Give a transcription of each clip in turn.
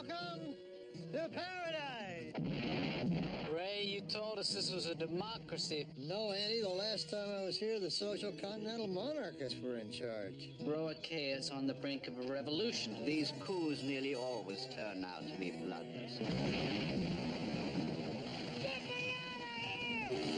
Welcome to paradise. Ray, you told us this was a democracy. No, Andy, the last time I was here, the social continental monarchists were in charge. Broad chaos on the brink of a revolution. These coups nearly always turn out to be bloodless. Get me out of here!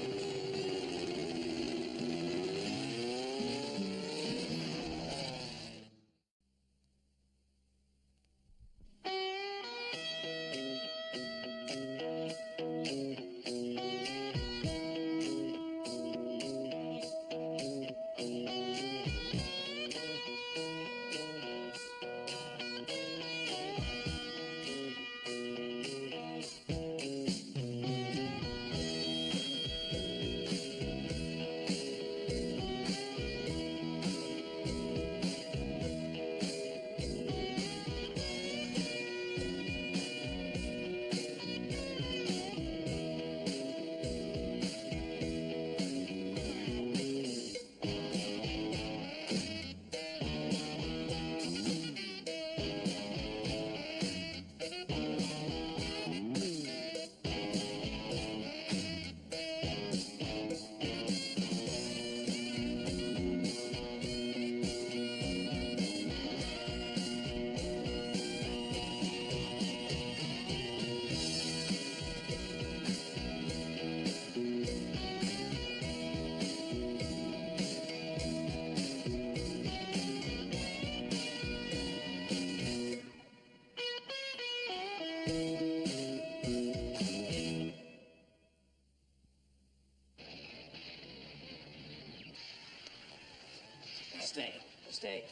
Stay.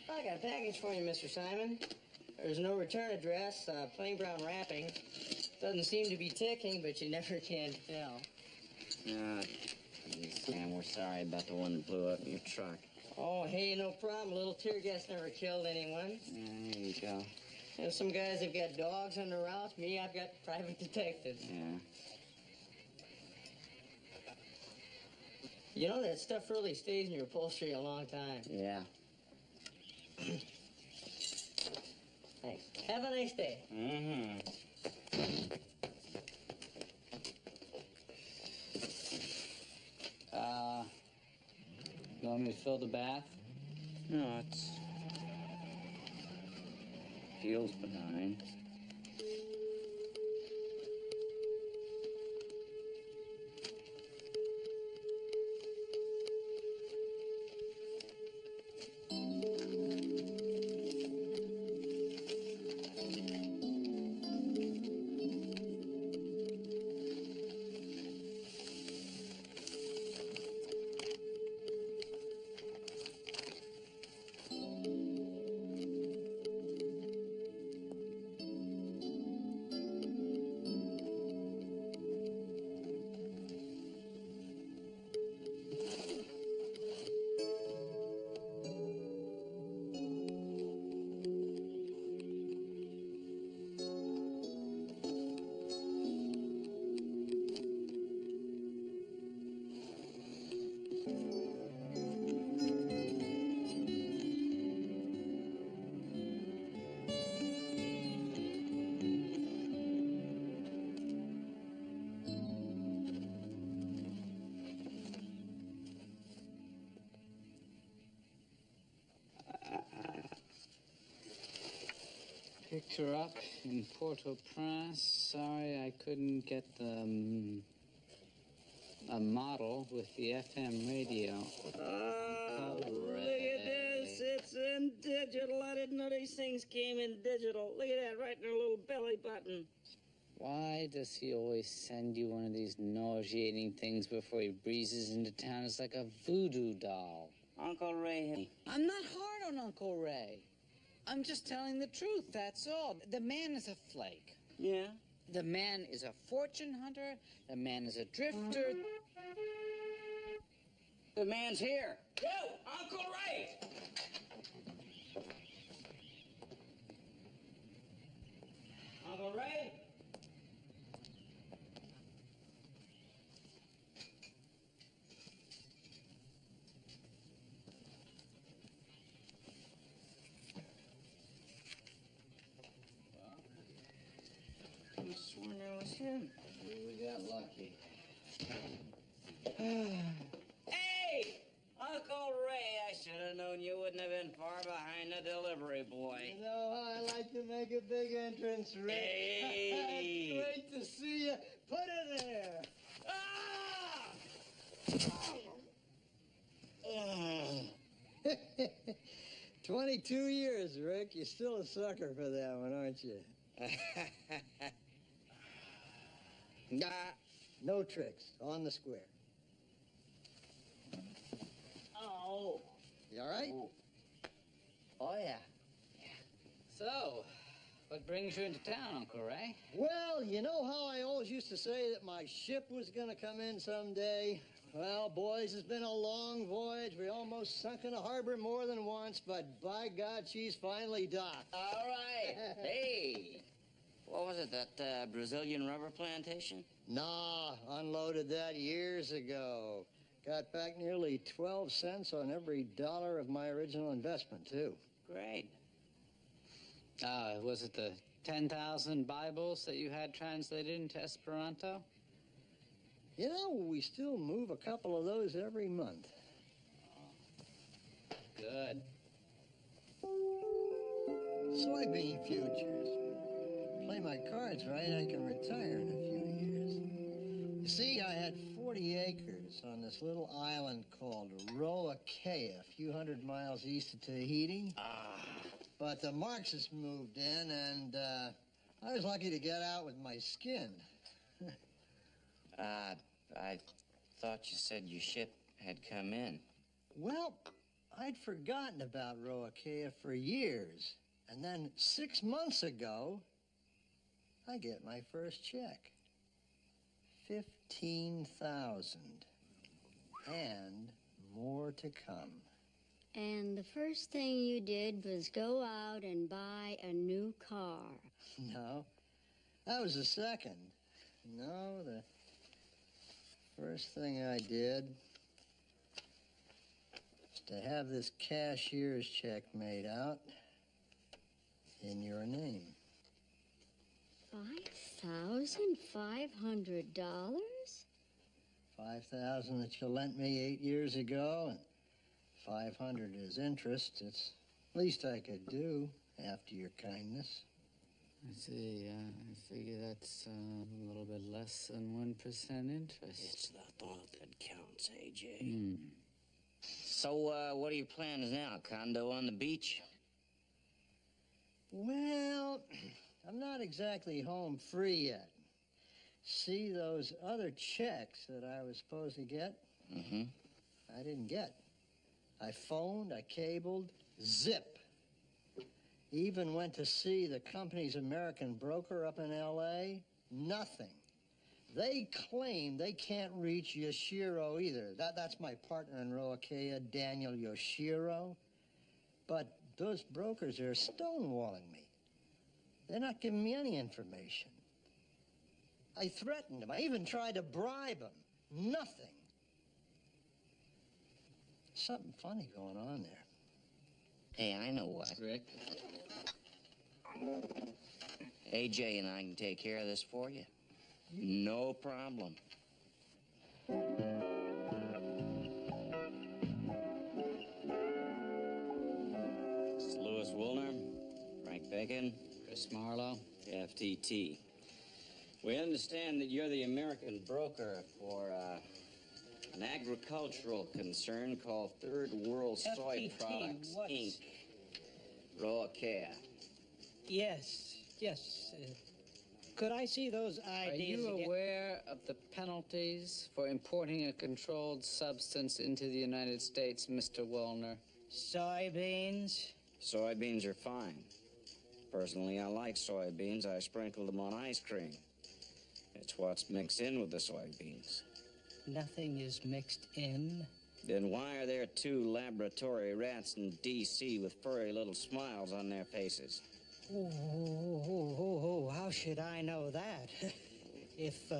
I got a package for you, Mr. Simon. There's no return address, plain brown wrapping. Doesn't seem to be ticking, but you never can tell. Sam, we're sorry about the one that blew up your truck. Oh, hey, no problem. A little tear gas never killed anyone. Yeah, there you go. There's some guys have got dogs on the route. Me, I've got private detectives. Yeah. You know, that stuff really stays in your upholstery a long time. Yeah. Thanks. Have a nice day. Mm-hmm. You want me to fill the bath? No, it's... feels benign. Picked her up in Port-au-Prince. Sorry I couldn't get the a model with the FM radio. Oh, look at this. It's in digital. I didn't know these things came in digital. Look at that, right in her little belly button. Why does he always send you one of these nauseating things before he breezes into town? It's like a voodoo doll. Uncle Ray. I'm not hard on Uncle Ray. I'm just telling the truth, that's all. The man is a flake. Yeah? The man is a fortune hunter. The man is a drifter. The man's here. You, Uncle Ray! Uncle Ray? Him. We got lucky. Hey! Uncle Ray, I should have known you wouldn't have been far behind the delivery boy. You know how I like to make a big entrance, Rick. Hey! Great to see you. Put it there. Ah! 22 years, Rick. You're still a sucker for that one, aren't you? Nah. No tricks. On the square. Oh. You all right? Oh, yeah. So, what brings you into town, Uncle Ray? Well, you know how I always used to say that my ship was going to come in someday? Well, boys, it's been a long voyage. We almost sunk in the harbor more than once, but by God, she's finally docked. All right. Hey. What was it, that Brazilian rubber plantation? Nah, unloaded that years ago. Got back nearly 12 cents on every dollar of my original investment, too. Great. Was it the 10,000 Bibles that you had translated into Esperanto? You know, we still move a couple of those every month. Good. Soybean futures. Play my cards right, I can retire in a few years. You see, I had 40 acres on this little island called Roa-Kea, a few hundred miles east of Tahiti. But the Marxists moved in, and I was lucky to get out with my skin. I thought you said your ship had come in. Well, I'd forgotten about Roa-Kea for years. And then 6 months ago, I get my first check. 15,000. And more to come. And the first thing you did was go out and buy a new car. No, that was the second. No, the first thing I did was to have this cashier's check made out in your name. $5,500? 5,000 that you lent me 8 years ago, and 500 is interest. It's the least I could do after your kindness. I see. I figure that's a little bit less than 1% interest. It's the thought that counts, AJ. So, what are your plans now? Condo on the beach? Well, I'm not exactly home free yet. See those other checks that I was supposed to get? Mm-hmm. I didn't get. I phoned, I cabled, zip. Even went to see the company's American broker up in L.A., nothing. They claim they can't reach Yoshiro either. That's my partner in Roa-Kea, Daniel Yoshiro. But those brokers are stonewalling me. They're not giving me any information. I threatened them. I even tried to bribe them. Nothing. Something funny going on there. Hey, I know what. Rick? AJ and I can take care of this for you. No problem. It's Louis Woolner, Frank Bacon, Chris Marlowe? FTT. We understand that you're the American broker for an agricultural concern called Third World Soy FTT, Products, what's- Inc. Roa-Kea. Yes. Could I see those Are IDs you again? aware of the penalties for importing a controlled substance into the United States, Mr. Woolner? Soybeans? Soybeans are fine. Personally, I like soybeans. I sprinkle them on ice cream. It's what's mixed in with the soybeans. Nothing is mixed in. Then why are there 2 laboratory rats in D.C. with furry little smiles on their faces? Oh, how should I know that? If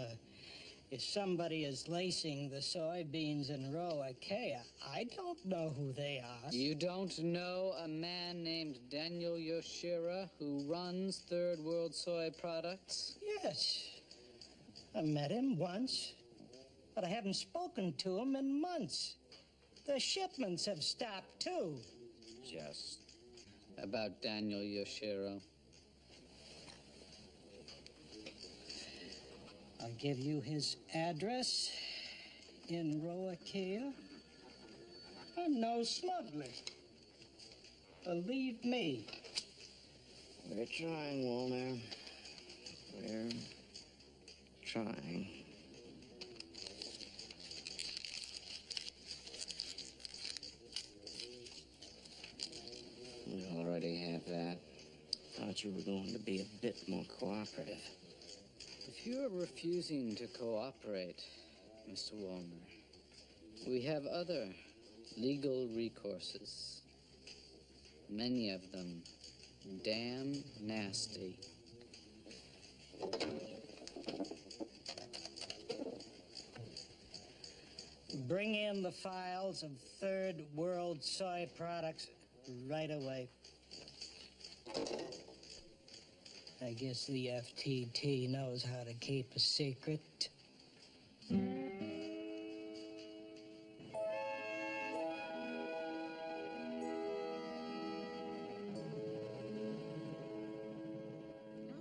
somebody is lacing the soybeans in Roa-Kea, I don't know who they are. You don't know a man named Daniel Yoshiro who runs Third World Soy Products? Yes. I met him once, but I haven't spoken to him in months. The shipments have stopped, too. Just About Daniel Yoshiro. I'll give you his address in Roakea. I'm no smuggler. Believe me. we're trying, Walter. We're trying. We already have that. Thought you were going to be a bit more cooperative. If you're refusing to cooperate, Mr. Walner, we have other legal recourses. Many of them damn nasty. Bring in the files of third world soy products right away. I guess the FTT knows how to keep a secret.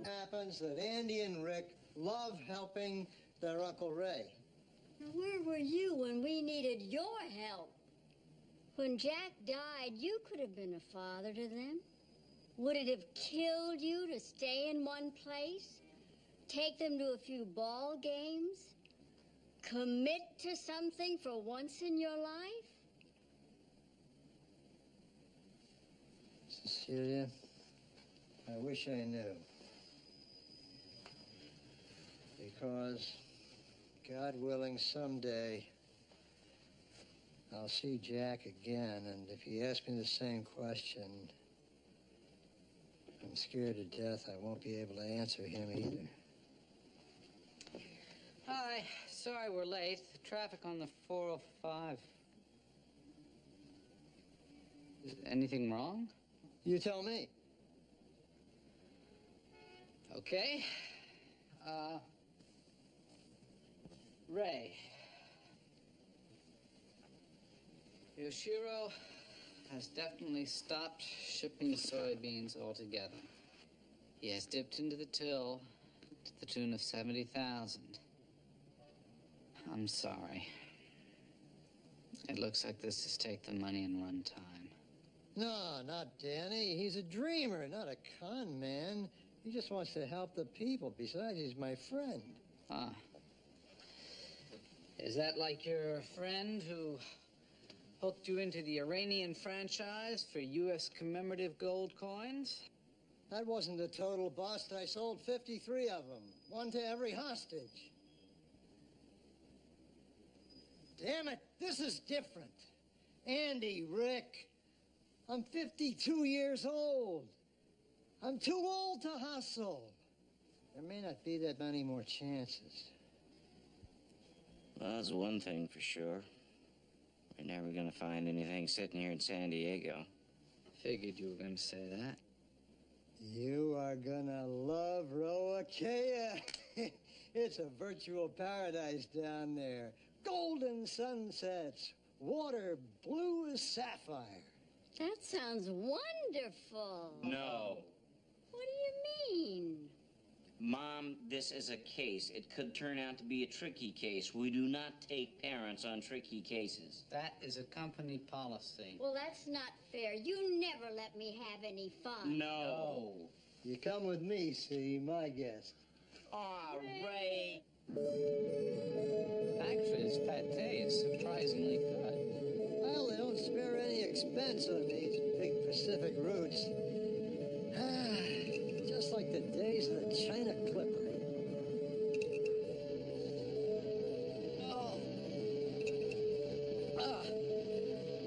Happens that Andy and Rick love helping their Uncle Ray. Now, where were you when we needed your help? When Jack died, you could have been a father to them. Would it have killed you to stay in one place? Take them to a few ball games? Commit to something for once in your life? Cecilia, I wish I knew. Because, God willing, someday I'll see Jack again, and if he asks me the same question, I'm scared to death I won't be able to answer him either. Hi, sorry we're late. Traffic on the 405. Is anything wrong? You tell me. Okay. Ray. Yoshiro has definitely stopped shipping soybeans altogether. He has dipped into the till to the tune of 70,000. I'm sorry. It looks like this is take the money and run time. No, not Danny. He's a dreamer, not a con man. He just wants to help the people. Besides, he's my friend. Ah. Is that like your friend who hooked you into the Iranian franchise for U.S. commemorative gold coins? That wasn't a total bust. I sold 53 of them, one to every hostage. Damn it, this is different. Andy, Rick, I'm 52 years old. I'm too old to hustle. There may not be that many more chances. Well, that's one thing for sure. We're never gonna find anything sitting here in San Diego. Figured you were going to say that. You are gonna love Roakea. It's a virtual paradise down there. Golden sunsets, water blue as sapphire. That sounds wonderful. No. What do you mean? Mom, this is a case. It could turn out to be a tricky case. We do not take parents on tricky cases. That is a company policy. Well, that's not fair. You never let me have any fun. No. You come with me, see, my guest. Aw, Ray. Actually, this pate is surprisingly good. Well, they don't spare any expense on these big Pacific routes. Just like the days of the China Clipper.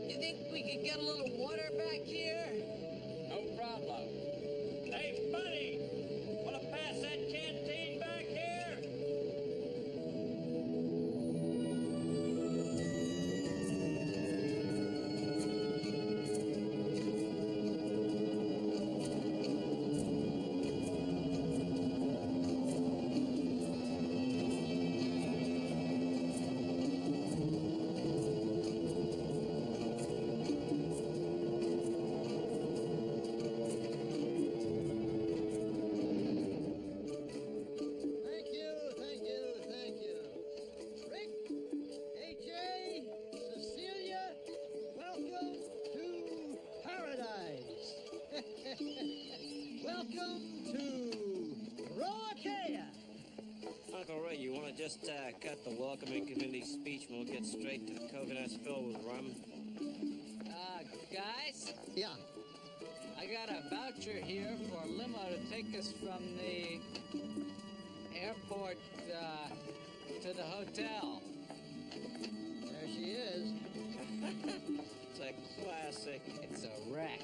You think we could get a little water back here? No problem. Hey, buddy! Wanna pass that canteen back here? just cut the welcoming committee speech and we'll get straight to the coconuts filled with rum. Guys, Yeah. I got a voucher here for a limo to take us from the airport to the hotel. There she is. It's a classic. It's a wreck.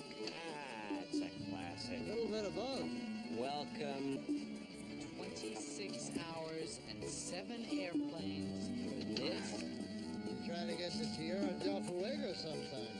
It's a classic. A little bit of both. Welcome. 26 hours and 7 airplanes for this. Trying to get to Tierra del Fuego sometime.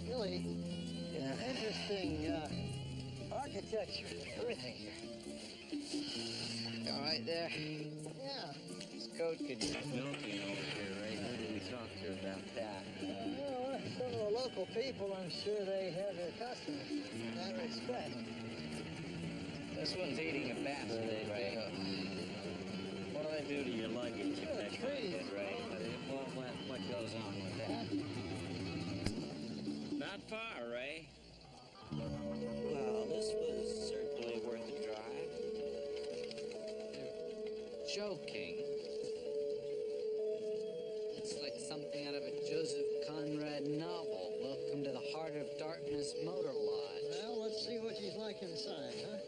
Really interesting architecture, everything here. All right there. Yeah. This coat could Milking over here, right? We talked to her about that. Well, some of the local people, I'm sure they have their customers in that respect. This one's eating a basket, right? What do they do to your luggage if that kind of hit, right? What goes on with that? Not far, Ray. Well, this was certainly worth a drive. joking. It's like something out of a Joseph Conrad novel. Welcome to the Heart of Darkness Motor Lodge. Well, let's see what she's like inside, huh?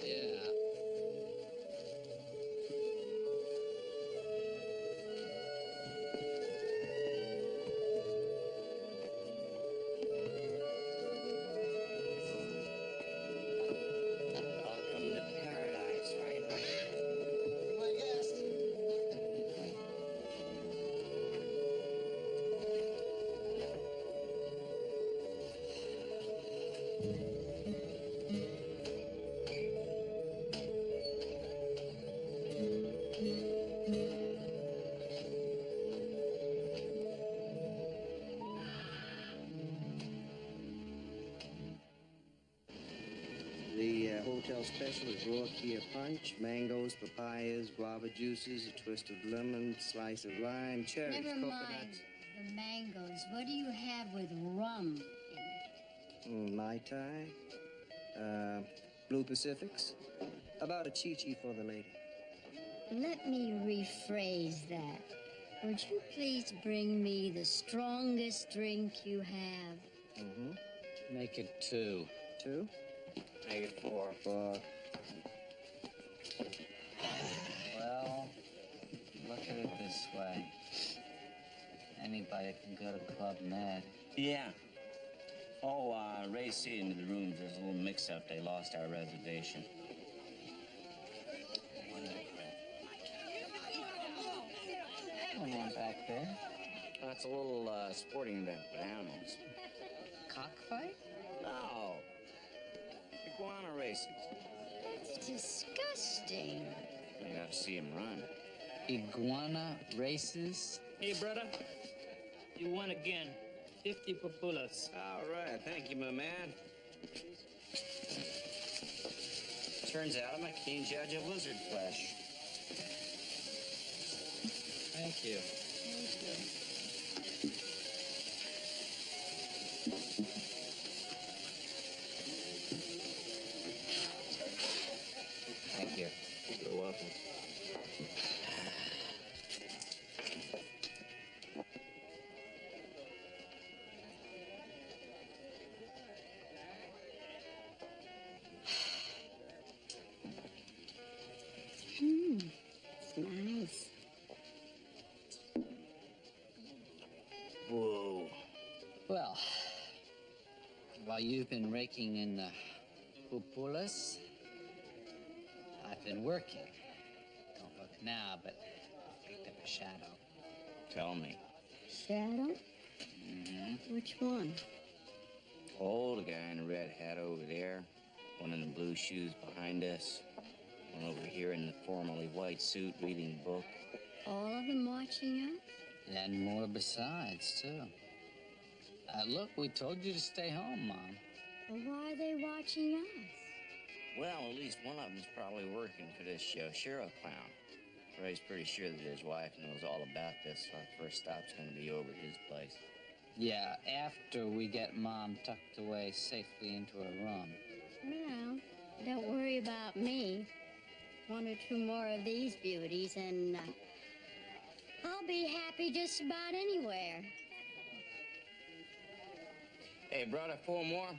Yeah. Welcome to paradise, right? My guest. The hotel special is raw Kia punch, mangoes, papayas, guava juices, a twist of lemon, slice of lime, cherries, Never coconuts. mind the mangoes. What do you have with rum in it? Mai Tai, Blue Pacifics. About a chi-chi for the lady. Let me rephrase that. Would you please bring me the strongest drink you have? Mm-hmm. Make it 2. 2? Make it 4. 4. Well, look at it this way. Anybody can go to Club Med. Yeah. Oh, Ray's seeing to the rooms. There's a little mix-up. They lost our reservation. Someone back there. That's a little sporting event for animals. Cockfight? No. Iguana races. That's disgusting. You have to see him run. Iguana races? Hey, brother. You won again. 50 papulas. All right. Thank you, my man. Turns out I'm a keen judge of lizard flesh. Thank you. Thank you. You're welcome. It's nice. Whoa. Well, while you've been raking in the pupulas, I've been working. Don't look now, but I picked up a shadow. Tell me. Shadow? Which one? Oh, the guy in the red hat over there. One in the blue shoes behind us. One over here in the formally white suit reading a book. All of them watching us? And more besides, too. Look, we told you to stay home, Mom. Well, why are they watching us? Well, at least one of them's probably working for this Yoshiro clown. Ray's pretty sure that his wife knows all about this, so our first stop's going to be over at his place. Yeah, after we get Mom tucked away safely into her room. Well, don't worry about me. One or two more of these beauties, and I'll be happy just about anywhere. Hey, brought her 4 more?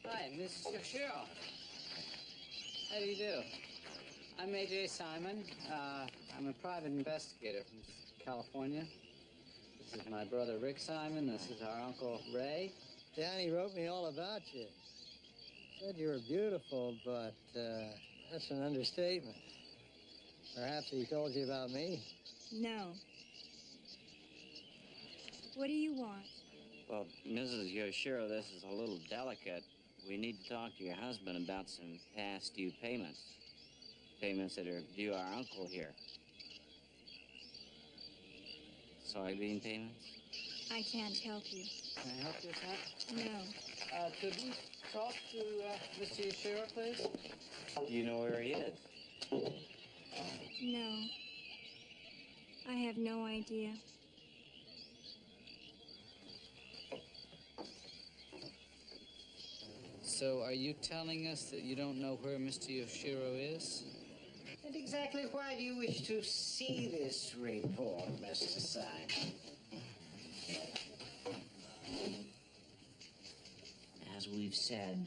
Hi, Mrs. Yoshiro. How do you do? I'm A.J. Simon. I'm a private investigator from California. This is my brother Rick Simon. This is our Uncle Ray. Danny wrote me all about you. Said you were beautiful, but that's an understatement. Perhaps he told you about me. No. What do you want? Well, Mrs. Yoshiro, this is a little delicate. We need to talk to your husband about some past due payments. Payments that are due our uncle here. Soybean payments? I can't help you. Can I help you with that? No. Could we talk to Mr. Yoshiro, please? Do you know where he is? No. I have no idea. So are you telling us that you don't know where Mr. Yoshiro is? And exactly why do you wish to see this report, Mr. Simon? As we've said,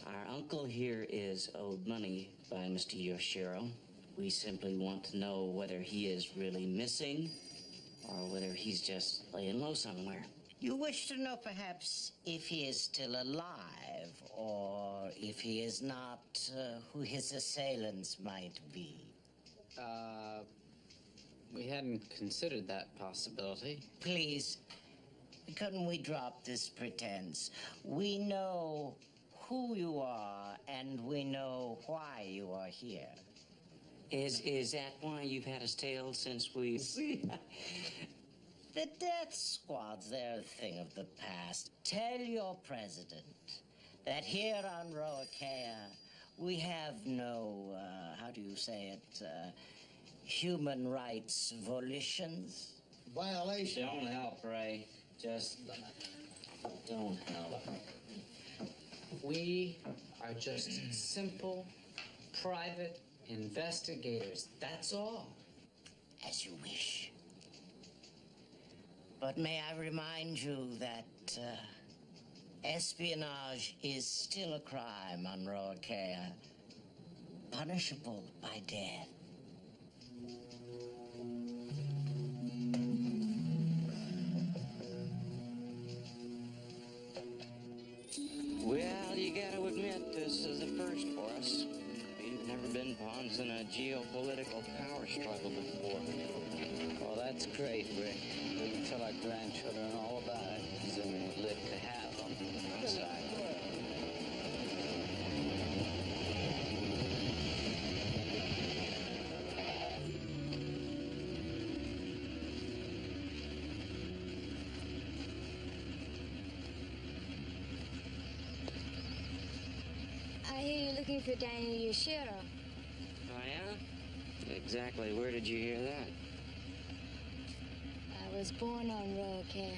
our uncle here is owed money by Mr. Yoshiro. We simply want to know whether he is really missing or whether he's just laying low somewhere. You wish to know perhaps if he is still alive, or if he is not, who his assailants might be. We hadn't considered that possibility. Please, couldn't we drop this pretense? We know who you are, and we know why you are here. Is that why you've had us tailed since we... The death squads, they're a thing of the past. Tell your president that here on Roakea, we have no, how do you say it, human rights volitions? Violation. Don't help, Ray. Just don't help. We are just simple, private investigators. That's all. As you wish. But may I remind you that espionage is still a crime on Roakea, punishable by death. Well, you gotta admit, this is a first for us. We've never been pawns in a geopolitical power struggle before. Well, that's great, Rick. We'll tell our grandchildren all about it, presuming we live to have them. Outside. I hear you're looking for Daniel Yoshiro. Oh, yeah? Exactly. Where did you hear that? I was born on Roakea.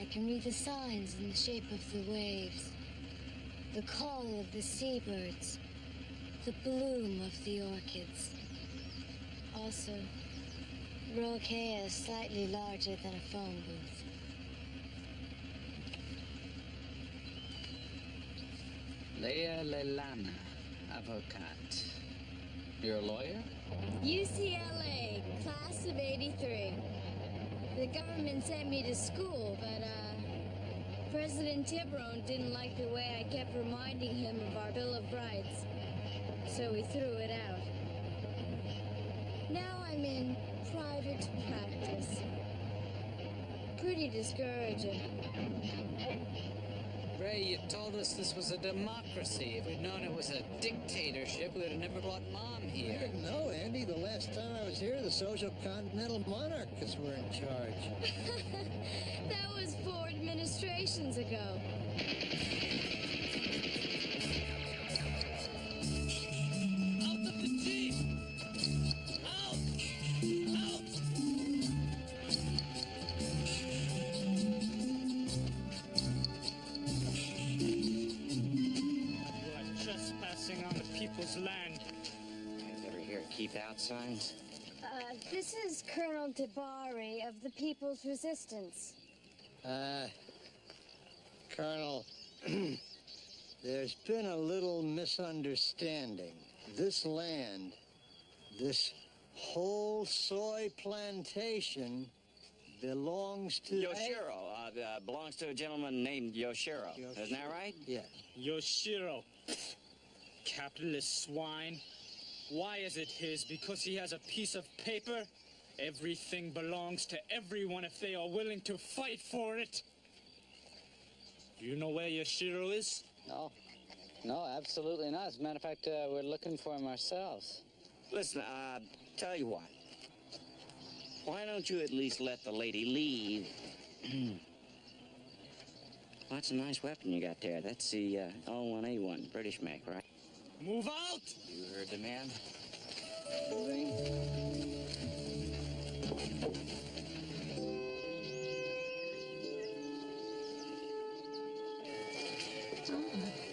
I can read the signs in the shape of the waves, the call of the seabirds, the bloom of the orchids. Also, Roakea is slightly larger than a phone booth. Leia Leilana, avocat. You're a lawyer? UCLA, class of '83. The government sent me to school, but President Tiburon didn't like the way I kept reminding him of our Bill of Rights, so he threw it out. Now I'm in private practice. Pretty discouraging. Ray, you told us this was a democracy. If we'd known it was a dictatorship, we would have never brought Mom I here. didn't know, Andy. The last time I was here, the social continental monarchists were in charge. That was 4 administrations ago. Out of the jeep! Out! Out! You are trespassing on the people's land. You ever hear keep out signs? This is Colonel DeBari of the People's Resistance. Colonel, there's been a little misunderstanding. This land, this whole soy plantation belongs to... Yoshiro. Belongs to a gentleman named Yoshiro. Isn't that right? Yeah. Yoshiro. Capitalist swine. Why is it his? Because he has a piece of paper? Everything belongs to everyone if they are willing to fight for it. Do you know where Yoshiro is? No. No, absolutely not. As a matter of fact, we're looking for him ourselves. Listen, tell you what. Why don't you at least let the lady leave? Well, that's a nice weapon you got there. That's the L1A1, British make, right? Move out! You heard the man.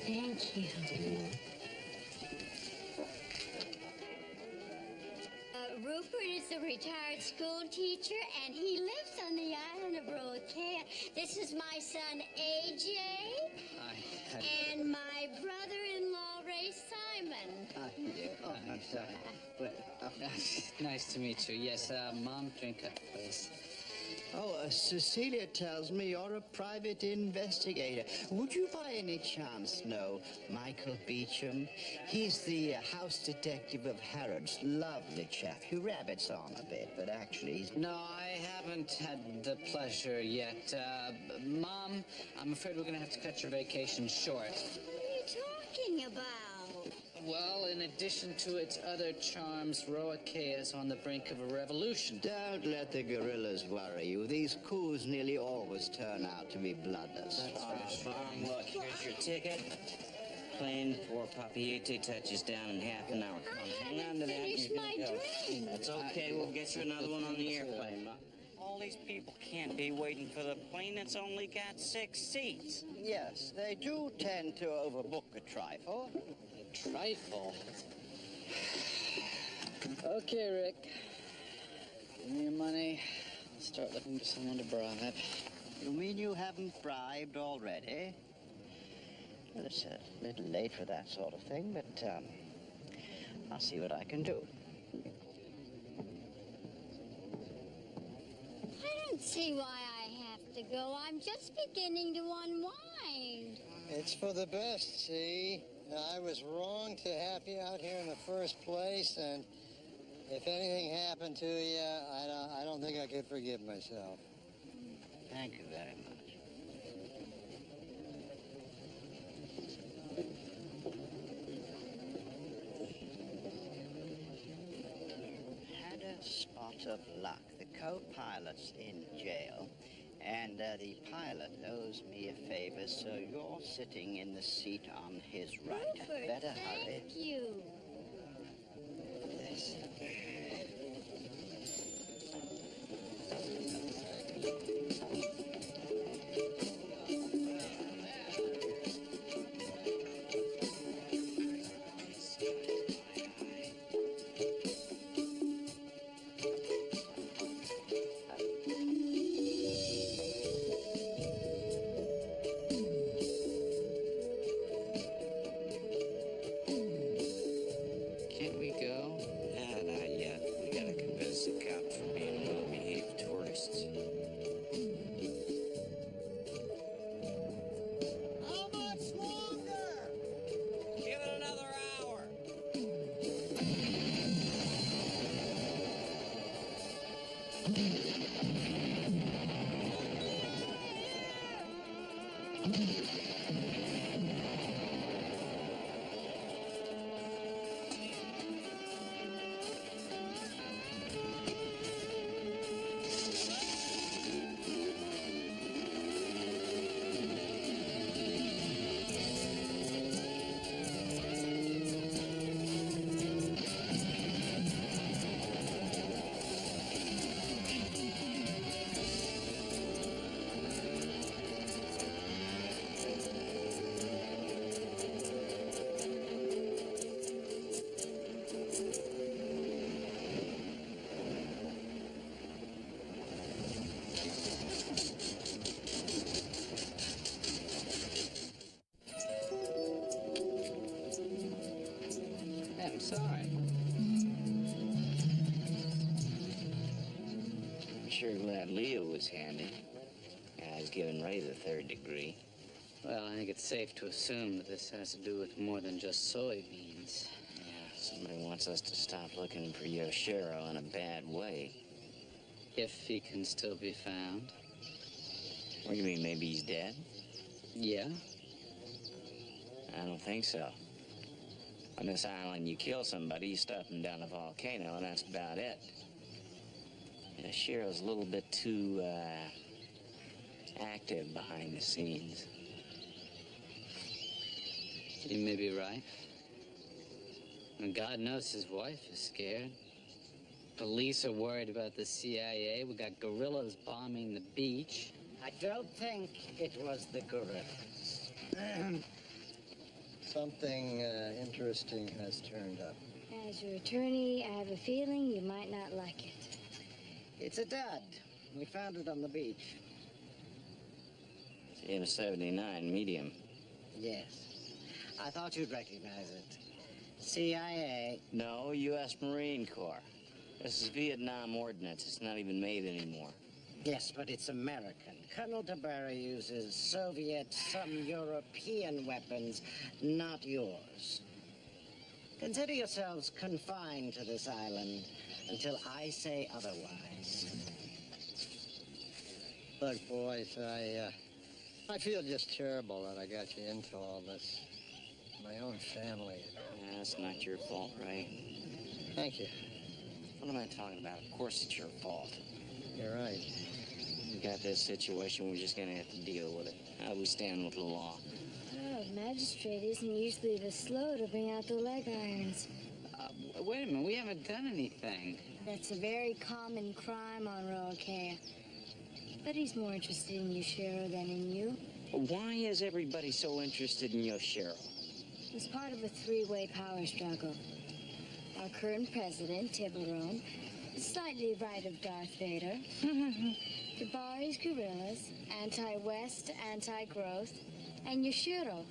Thank you. Rupert is a retired school teacher, and he lives on the island of Roakea. This is my son, AJ, and my brother-in-law, Ray Simon. I'm sorry. Nice to meet you. Yes, Mom, drink up, please. Oh, Cecilia tells me you're a private investigator. Would you by any chance know Michael Beecham? He's the house detective of Harrods. Lovely chap. He rabbits on a bit, but actually he's... No, I haven't had the pleasure yet. Mom, I'm afraid we're going to have to cut your vacation short. What are you talking about? Well, in addition to its other charms, Roakea is on the brink of a revolution. Don't let the guerrillas worry you. These coups nearly always turn out to be bloodless. Look, here's your ticket. Plane for Papiete touches down in half an hour. Come on, hang on to that. Finish You're my gonna go. drink. That's okay. We'll get you another one on the airplane. All these people can't be waiting for the plane. It's only got 6 seats. Yes, they do tend to overbook a trifle. Trifle. Okay, Rick. Give me your money. I'll start looking for someone to bribe. You mean you haven't bribed already? Well, it's a little late for that sort of thing, but I'll see what I can do. I don't see why I have to go. I'm just beginning to unwind. It's for the best, see? I was wrong to have you out here in the first place, and if anything happened to you, I don't think I could forgive myself. Thank you very much. Had a spot of luck. The co-pilot's in jail, and the pilot owes me a favor, so you're sitting in the seat on his right. Rupert, Better hurry. thank you. This. I'm sorry. I'm sure glad Leo was handy. I was giving Ray the third degree. Well, I think it's safe to assume that this has to do with more than just soybeans. Yeah, somebody wants us to stop looking for Yoshiro in a bad way. If he can still be found. What do you mean, maybe he's dead? Yeah? I don't think so. On this island, you kill somebody, you stuff them down a volcano, and that's about it. Yoshiro's a little bit too, active behind the scenes. You may be right. And God knows his wife is scared. Police are worried about the CIA. We got guerrillas bombing the beach. I don't think it was the gorillas. Something interesting has turned up. As your attorney, I have a feeling you might not like it. It's a dud. We found it on the beach. It's in a 79 medium. Yes. I thought you'd recognize it. CIA. No, U.S. Marine Corps. This is Vietnam ordnance. It's not even made anymore. Yes, but it's American. Colonel Tabara uses Soviet, some European weapons, not yours. Consider yourselves confined to this island until I say otherwise. Look, boys, I feel just terrible that I got you into all this. My own family. Yeah, that's not your fault, Ray. Thank you. What am I talking about? Of course it's your fault. You're right. We got this situation, we're just gonna have to deal with it. How do we stand with the law? Oh, magistrate isn't usually this slow to bring out the leg irons. Wait a minute, we haven't done anything. That's a very common crime on Roakea. But he's more interested in Yoshiro than in you. Why is everybody so interested in Yoshiro? It was part of a three-way power struggle. Our current president, Tiburon, is slightly right of Darth Vader. Tabari's guerrillas, anti-West, anti-growth, and Yoshiro,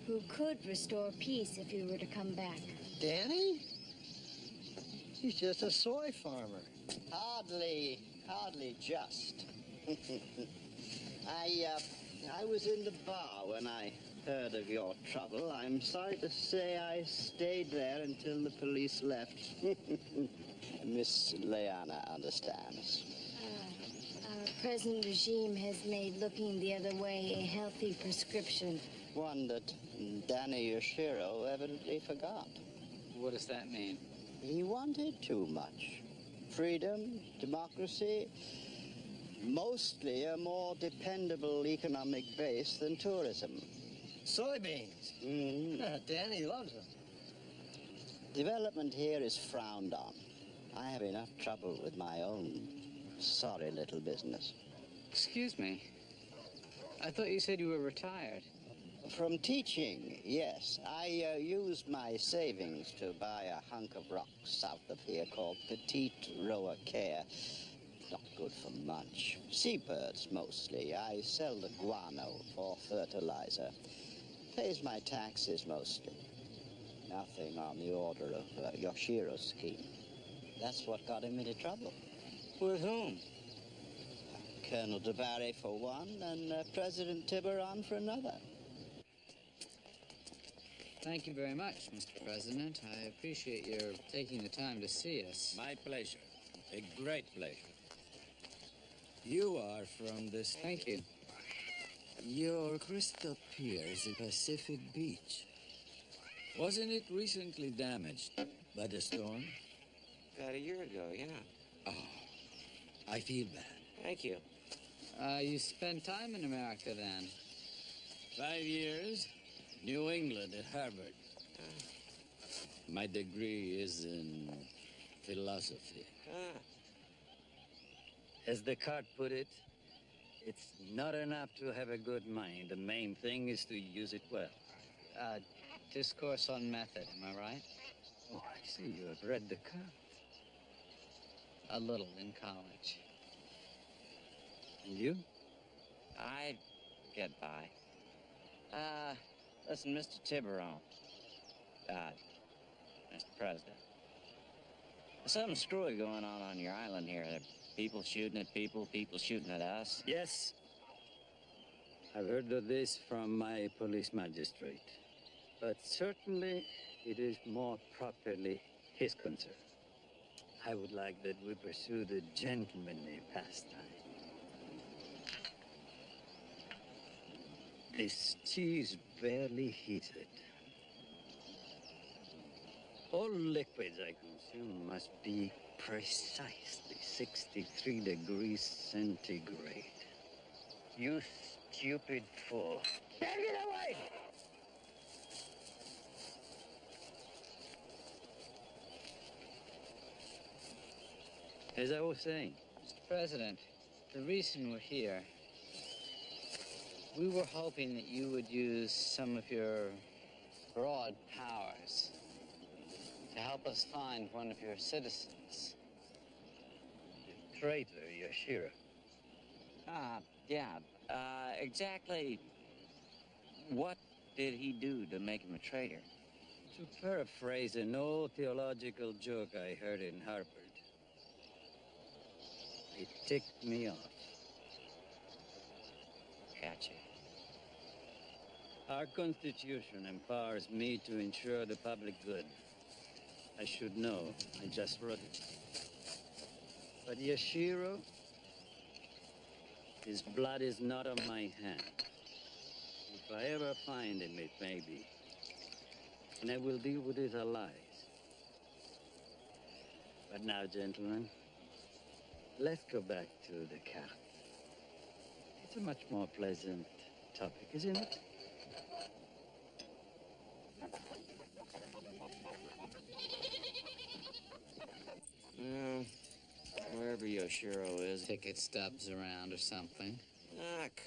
who could restore peace if he were to come back. Danny? He's just a soy farmer. Hardly just. I was in the bar when I heard of your trouble. I'm sorry to say I stayed there until the police left. Miss Leanna understands. Our present regime has made looking the other way a healthy prescription. One that Danny Yoshiro evidently forgot. What does that mean? He wanted too much. Freedom, democracy, mostly a more dependable economic base than tourism. Soybeans. Danny loves them. Development here is frowned on. I have enough trouble with my own sorry little business. Excuse me. I thought you said you were retired. From teaching, yes. I used my savings to buy a hunk of rock south of here called Petite Roakea. Not good for much. Seabirds, mostly. I sell the guano for fertilizer. Pays my taxes, mostly. Nothing on the order of Yoshiro's scheme. That's what got him into trouble. With whom? Colonel DeBarry for one, and President Tiburon for another. Thank you very much, Mr. President. I appreciate your taking the time to see us. My pleasure. A great pleasure. You are from this. Thank you. Your crystal pier is in Pacific Beach. Wasn't it recently damaged by the storm? About a year ago, yeah. Oh, I feel bad. Thank you. You spent time in America then? 5 years, New England at Harvard. My degree is in philosophy. As Descartes put it, it's not enough to have a good mind. The main thing is to use it well. Discourse on method, am I right? Oh, I see you have read Descartes. A little in college. And you? I get by. Listen, Mr. Tiburon. Mr. President. There's something screwy going on your island here. There are people shooting at people, people shooting at us. Yes. I've heard of this from my police magistrate. But certainly it is more properly his concern. I would like that we pursue the gentlemanly pastime. This tea is barely heated. All liquids I consume must be precisely 63 degrees centigrade. You stupid fool. Take it away! As I was saying, Mr. President, the reason we're here, we were hoping that you would use some of your broad powers to help us find one of your citizens. the traitor Yoshiro. Yeah. Exactly what did he do to make him a traitor? To paraphrase an old theological joke I heard in Harvard, it ticked me off. Gotcha. Our Constitution empowers me to ensure the public good. I should know. I just wrote it. But Yashiro, his blood is not on my hand. If I ever find him, it may be. And I will deal with his allies. But now, gentlemen, let's go back to Descartes. It's a much more pleasant topic, isn't it? Wherever Yoshiro is. Ticket stubs around or something.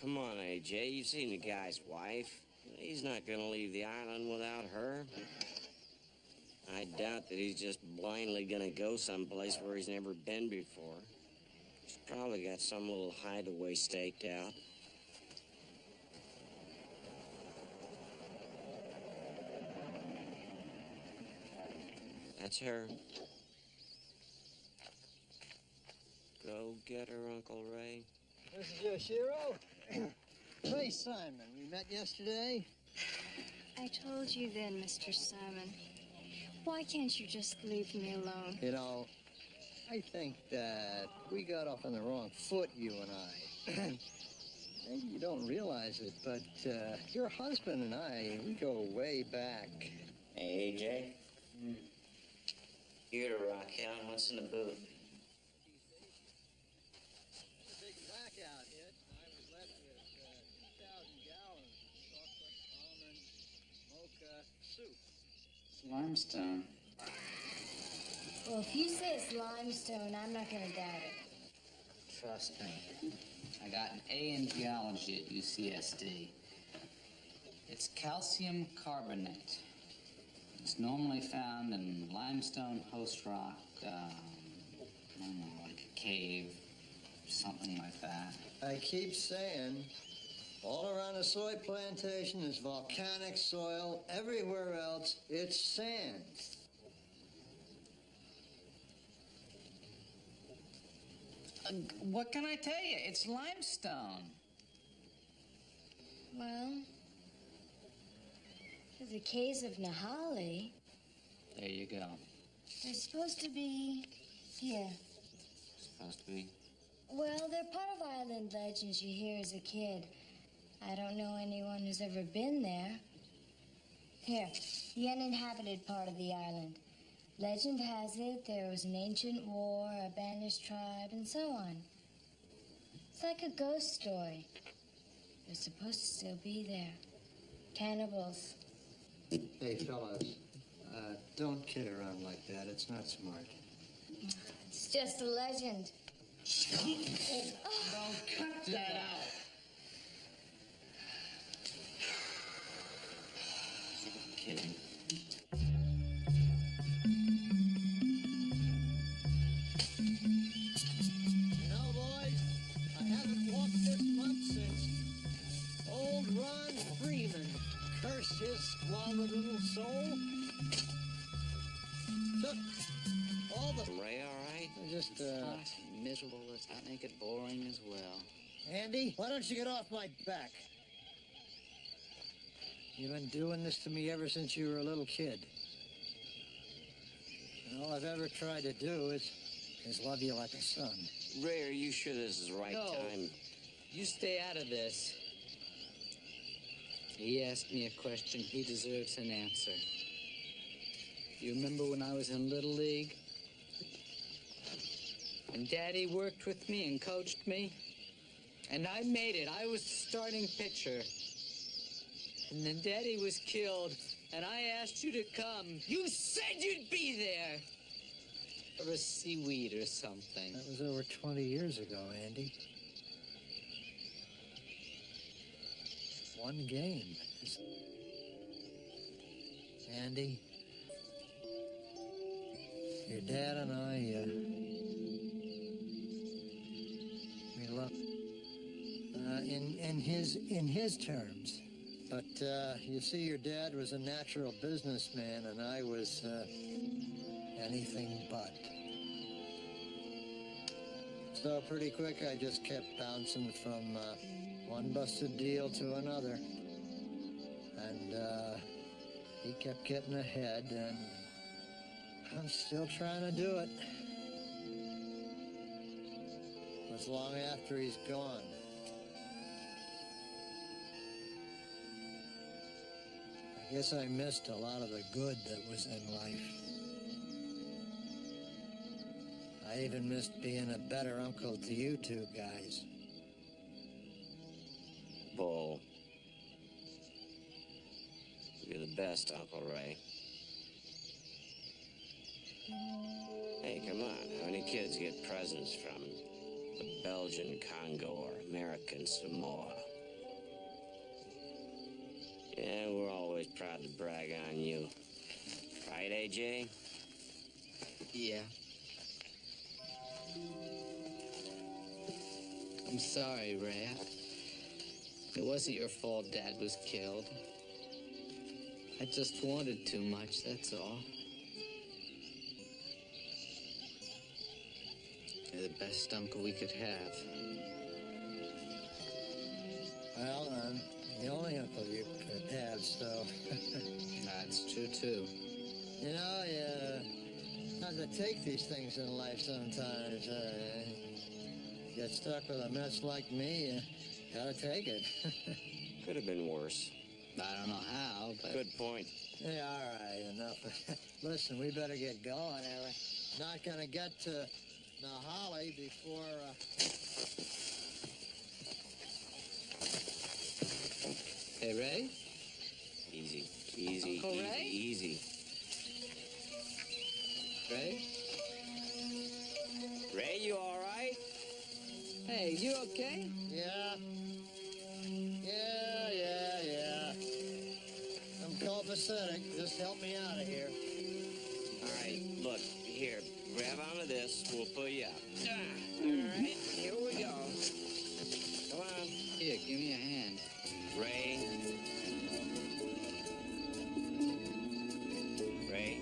Come on, AJ. You've seen the guy's wife. He's not gonna leave the island without her. I doubt that he's just blindly gonna go someplace where he's never been before. He's probably got some little hideaway staked out. That's her. Go get her, Uncle Ray. This is Yoshiro. Hey, Simon, we met yesterday. I told you then, Mr. Simon. Why can't you just leave me alone? You know, I think that we got off on the wrong foot, you and I. Maybe you don't realize it, but your husband and I, we go way back. Hey, AJ. Here to Raquel. What's in the booth? Big blackout hit. I was left with 2,000 gallons of chocolate almond mocha soup. It's limestone. Well, if you say it's limestone, I'm not going to doubt it. Trust me. I got an A in geology at UCSD. It's calcium carbonate. It's normally found in limestone host rock, I don't know, like a cave, something like that. I keep saying, all around the soy plantation is volcanic soil. Everywhere else, it's sand. What can I tell you? It's limestone. Well, the caves of Nahali, There you go. they're supposed to be here. Supposed to be. Well, they're part of island legends you hear as a kid. I don't know anyone who's ever been there. Here, the uninhabited part of the island. Legend has it there was an ancient war, a banished tribe, and so on. It's like a ghost story. They're supposed to still be there. Cannibals. Hey, fellas, don't kid around like that. It's not smart. It's just a legend. Don't cut that out. Kidding. You know, boys, I haven't walked this month since old Ron Freeman, curse his squalid little soul, took all the... Ray, all right? Just, Hot, miserable, let's not make it boring as well. Andy, why don't you get off my back? You've been doing this to me ever since you were a little kid. And all I've ever tried to do is love you like a son. Ray, are you sure this is the right No. time? You stay out of this. He asked me a question. He deserves an answer. You remember when I was in Little League? And Daddy worked with me and coached me? And I made it. I was the starting pitcher. And then Daddy was killed, and I asked you to come. You said you'd be there! Or a seaweed or something. That was over 20 years ago, Andy. One game. Andy, your dad and I, we love in his terms. But you see, your dad was a natural businessman, and I was anything but. So pretty quick, I just kept bouncing from one busted deal to another. And he kept getting ahead, and I'm still trying to do it. It was long after he's gone. I guess I missed a lot of the good that was in life. I even missed being a better uncle to you two guys. Bull. You're the best, Uncle Ray. Hey, come on. How many kids get presents from the Belgian Congo or American Samoa? Yeah, we're always proud to brag on you. Right, AJ? Yeah. I'm sorry, Ray. It wasn't your fault Dad was killed. I just wanted too much, that's all. You're the best uncle we could have. Well, I'm the only uncle you could have, so... That's true, too. You know, you have to take these things in life sometimes. Get stuck with a mess like me, you gotta take it. Could have been worse. I don't know how, but... Good point. Yeah, all right, enough. Listen, we better get going, Eric. Not gonna get to Nahali before... Hey, Ray? Easy, easy, Uncle easy, Ray? easy. Ray? Ray, you all right? Hey, you okay? Yeah. I'm copacetic. Just help me out of here. All right, look, here, grab onto this. We'll pull you up. All right, here we go. Come on. Here, give me a hand. Ray. Ray.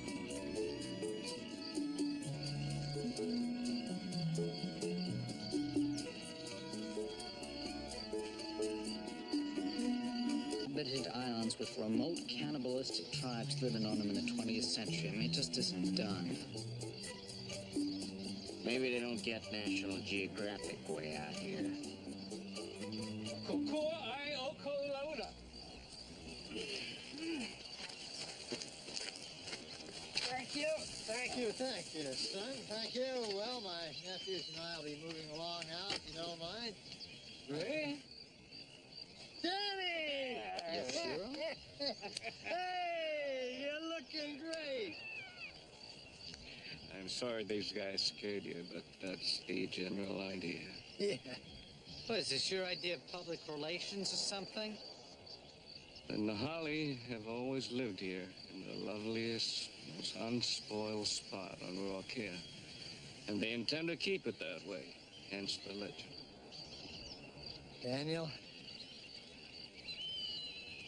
Inhabited islands with remote cannibalistic tribes living on them in the 20th century. I mean, it just isn't done. Maybe they don't get National Geographic way out here. Thank you, son. Thank you. Well, my nephews and I will be moving along now, if you don't mind. Really? Danny! Yes, sir. Hey, you're looking great. I'm sorry these guys scared you, but that's the general idea. Yeah. What, is this your idea of public relations or something? And the Holly have always lived here in the loveliest, most unspoiled spot on Rockea. And they intend to keep it that way, hence the legend. Daniel,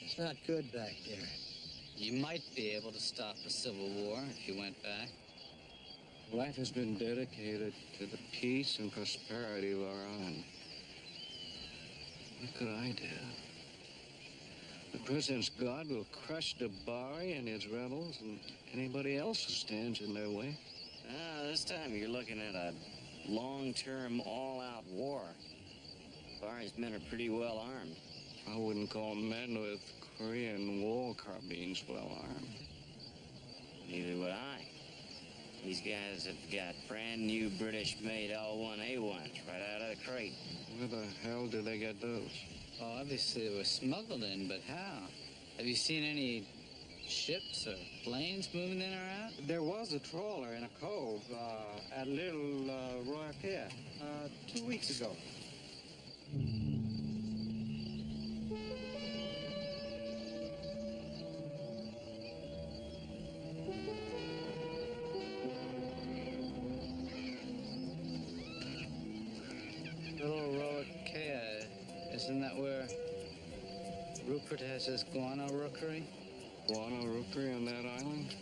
it's not good back there. You might be able to stop the Civil War if you went back. Life has been dedicated to the peace and prosperity of our own. What could I do? The president's God will crush Dabari and his rebels and anybody else who stands in their way. This time you're looking at a long-term, all-out war. Dabari's men are pretty well armed. I wouldn't call men with Korean war carbines well armed. Neither would I. These guys have got brand new British-made L1A1s right out of the crate. Where the hell did they get those? Well, obviously they were smuggled in, but how? Have you seen any ships or planes moving in or out? There was a trawler in a cove at Little Rockea 2 weeks ago. Little Rockea, isn't that where Rupert has his guano rookery? Guano rookery on that island?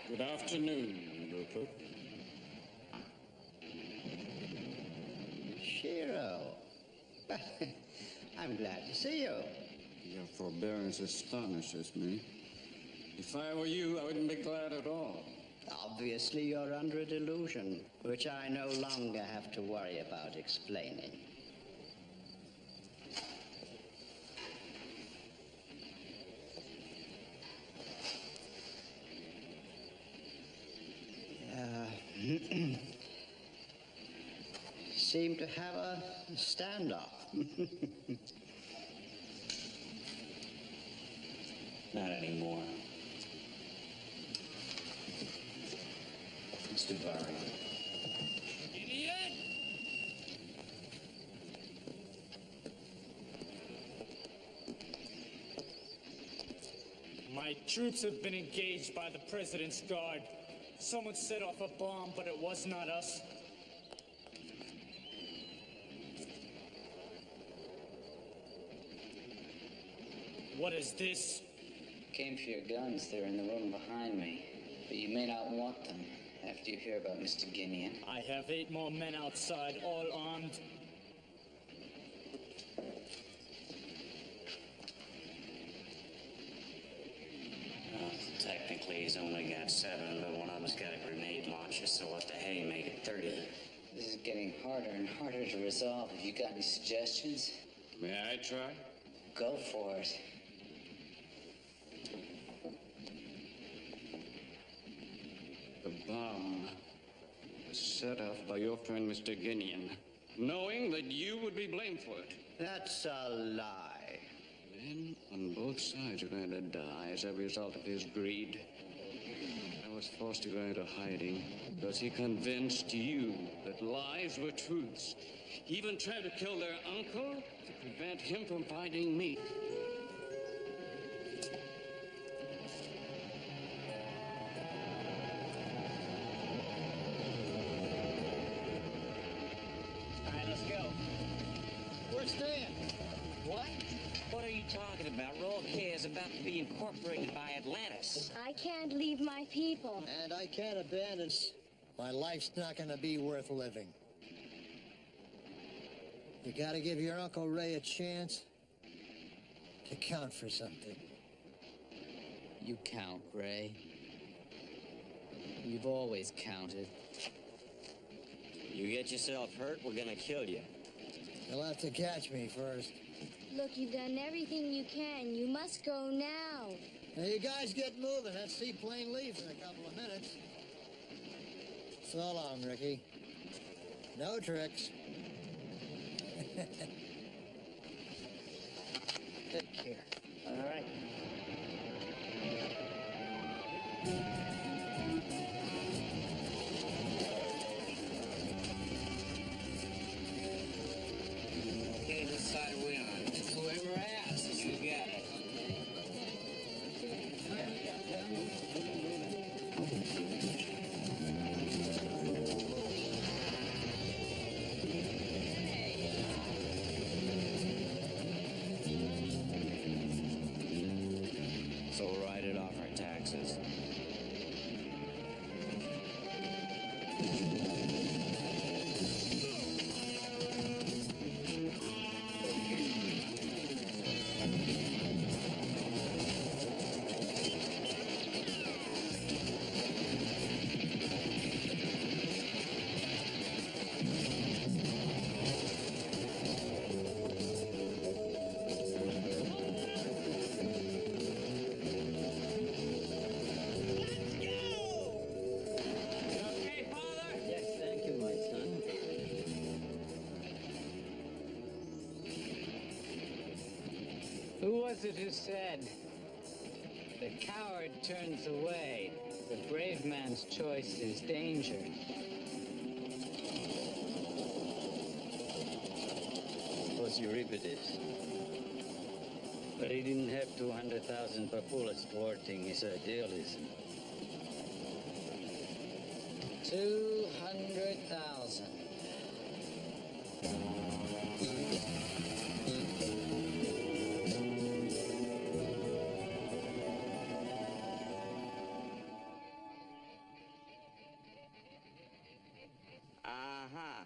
Good afternoon, Rupert. Shiro. I'm glad to see you. Your forbearance astonishes me. If I were you, I wouldn't be glad at all. Obviously, you're under a delusion, which I no longer have to worry about explaining. Seem to have a standoff. Not anymore. Mr. Barry. Idiot! My troops have been engaged by the President's Guard. Someone set off a bomb, but it was not us. What is this? Came for your guns. They're in the room behind me. But you may not want them after you hear about Mr. Guinean. I have 8 more men outside, all armed. Well, technically, he's only got 7, but one of them's got a grenade launcher, so what the hey, make it 30. This is getting harder and harder to resolve. Have you got any suggestions? May I try? Go for it. The bomb was set off by your friend, Mr. Guinean, knowing that you would be blamed for it. That's a lie. Men on both sides are going to die as a result of his greed. I was forced to go into hiding because he convinced you that lies were truths. He even tried to kill their uncle to prevent him from finding me. understand. What? What are you talking about? Royal is about to be incorporated by Atlantis. I can't leave my people. And I can't abandon. My life's not going to be worth living. You got to give your Uncle Ray a chance to count for something. You count, Ray. You've always counted. You get yourself hurt, we're gonna kill you. You'll have to catch me first. Look, you've done everything you can. You must go now. Now, you guys get moving. That seaplane leaves in a couple of minutes. So long, Ricky. No tricks. Take care. All right. Okay, this side we on. Whoever asks, you got it. So we'll write it off our taxes. Yes, thank you, my son. Who was it who said, "The coward turns away, the brave man's choice is danger"? It was Euripides. But he didn't have 200,000 papulas thwarting his idealism. 200,000. Uh-huh.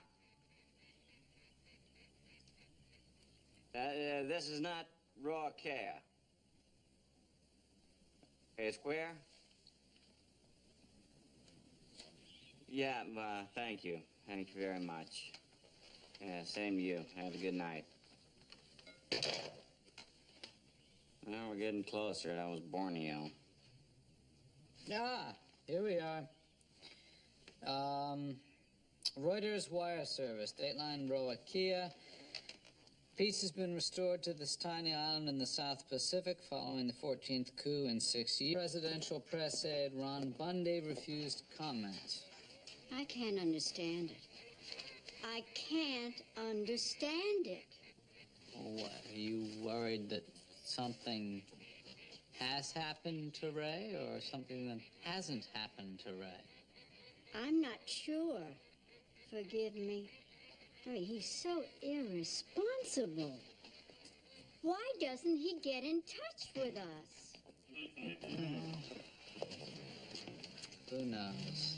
This is not raw care. Okay, square? Yeah, thank you. Thank you very much. Yeah, same to you. Have a good night. Well, we're getting closer. That was Borneo. Ah, here we are. Reuters wire service, Dateline Roakia. Peace has been restored to this tiny island in the South Pacific following the 14th coup in 6 years. Presidential press aide Ron Bundy refused comment. I can't understand it. I can't understand it. What, are you worried that something has happened to Ray or something that hasn't happened to Ray? I'm not sure. Forgive me. I mean, he's so irresponsible. Why doesn't he get in touch with us? Who knows?